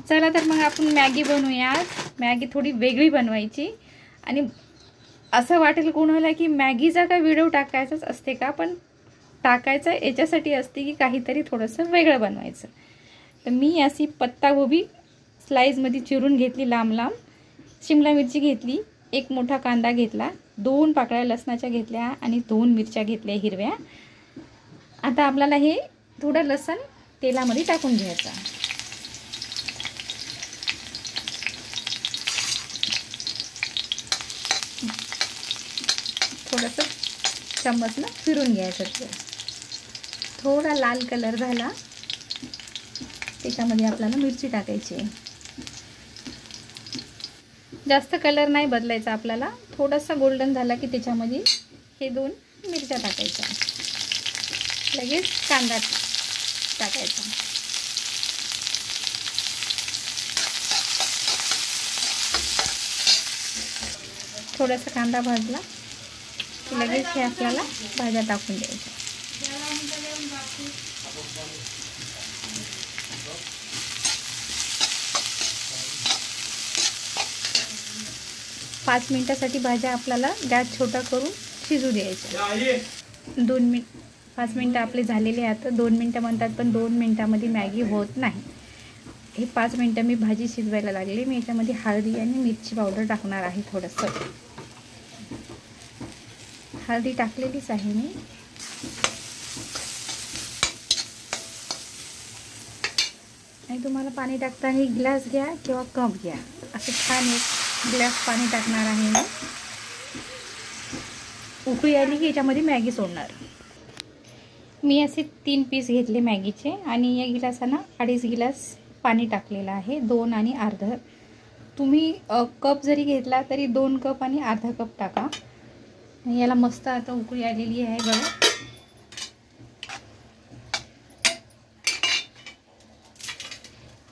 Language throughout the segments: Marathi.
चला तर मग आपण मॅगी बनवूया. मॅगी थोडी वेगळी बनवायची. आणि असं वाटेल कोणाला की मॅगीचा काय व्हिडिओ टाकायचाच असते का, पण टाकायचं याच्यासाठी असते की काहीतरी थोडंसं वेगळं बनवायचं. तर मी अशी पत्तागोबी स्लाइसमध्ये चिरून घेतली, लांब लांब शिमला मिरची घेतली, एक मोठा कांदा घेतला, 2 पाकळ्या लसणाच्या घेतल्या आणि 2 मिरच्या घेतल्या हिरव्या. आता आपल्याला हे थोडं लसण तेलामध्ये टाकून घ्यायचं. थोडंसं चम्मचनं फिरून घ्यायचं. थोडा लाल कलर झाला त्याच्यामध्ये आपल्याला मिरची टाकायची. जास्त कलर नाही बदलायचा आपल्याला. थोडासा गोल्डन झाला की त्याच्यामध्ये हे 2 मिरच्या टाकायच्या. लगेच कांदा टाकायचा. थोडासा कांदा भाजला की लगेच हे आपल्याला भाज्या टाकून द्यायच्या. पाच मिनिटासाठी भाज्या आपल्याला गॅस छोटा करून शिजू द्यायच्या. 5 मिनिटं आपले झालेले आहेत. 2 मिनिटं म्हणतात पण 2 मिनिटामध्ये मॅगी होत नाही. हे 5 मिनिटं मी भाजी शिजवायला लागली. मी याच्यामध्ये हळदी आणि मिरची पावडर टाकणार आहे. थोडंसं हळदी टाकलेलीच आहे मी. आणि तुम्हाला पाणी टाकताना ग्लास घ्या किंवा कप घ्या. असं छान एक ग्लास पाणी टाकणार आहे मी. उकळी आली की याच्यामध्ये मॅगी सोडणार. मी असे 3 पीस घेतले मॅगीचे आणि या गिलासानं 2.5 गिलास पाणी टाकलेलं आहे. 2 आणि अर्धा. तुम्ही कप जरी घेतला तरी 2 कप आणि अर्धा कप टाका. याला मस्त आता उकळी आलेली आहे बघा.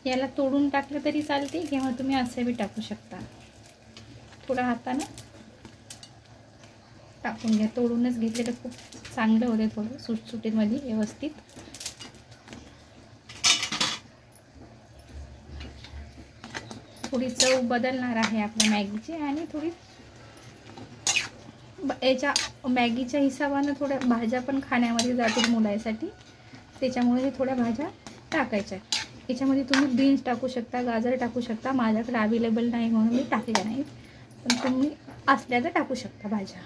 याला तोडून टाकलं तरी चालते किंवा तुम्ही असे बी टाकू शकता. थोडा हाताने टाकून घ्या. तोडूनच घेतलेलं खूप चांगलं होते. थोडं सुटसुटीमध्ये व्यवस्थित. थोडी चव बदलणार आहे आपल्या मॅगीची आणि थोडी याच्या मॅगीच्या हिशोबाने थोड्या भाज्या पण खाण्यामध्ये जातील मुलांसाठी. त्याच्यामुळे हे थोड्या भाज्या टाकायच्या. याच्यामध्ये तुम्ही बीन्स टाकू शकता, गाजर टाकू शकता. माझ्याकडे अवेलेबल नाही म्हणून मी टाकल्या नाहीत, पण तुम्ही असल्या तर टाकू शकता भाज्या.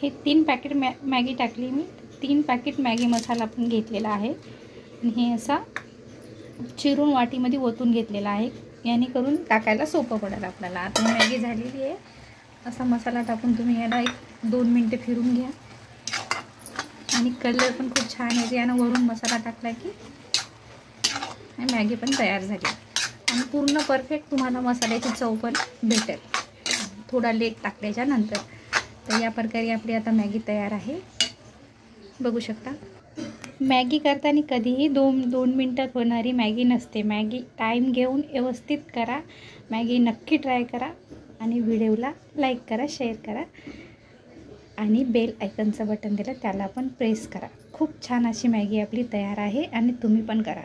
हे 3 पॅकेट मॅगी टाकली मी. 3 पॅकेट मॅगी मसाला पण घेतलेला आहे आणि हे असा चिरून वाटीमध्ये ओतून घेतलेला आहे. याने करून टाकायला सोपं पडेल आपल्याला. आता ही मॅगी झालेली आहे. असा मसाला टाकून तुम्ही याला 1-2 मिनटं फिरून घ्या. आणि कलर पण खूप छान येते. यानं वरून मसाला टाकला की मॅगी पण तयार झाली. आणि पूर्ण परफेक्ट तुम्हाला मसाल्याची चव पण भेटेल थोडा लेट टाकल्याच्या नंतर. तर या प्रकारे आपली आता मॅगी तयार आहे. बघू शकता. मॅगी करताना कधीही 2 मिनटात होणारी मॅगी नसते. मॅगी टाईम घेऊन व्यवस्थित करा. मॅगी नक्की ट्राय करा आणि व्हिडिओला लाईक करा, शेअर करा आणि बेल आयकनचं बटन दिलं त्याला पण प्रेस करा. खूप छान अशी मॅगी आपली तयार आहे आणि तुम्ही पण करा.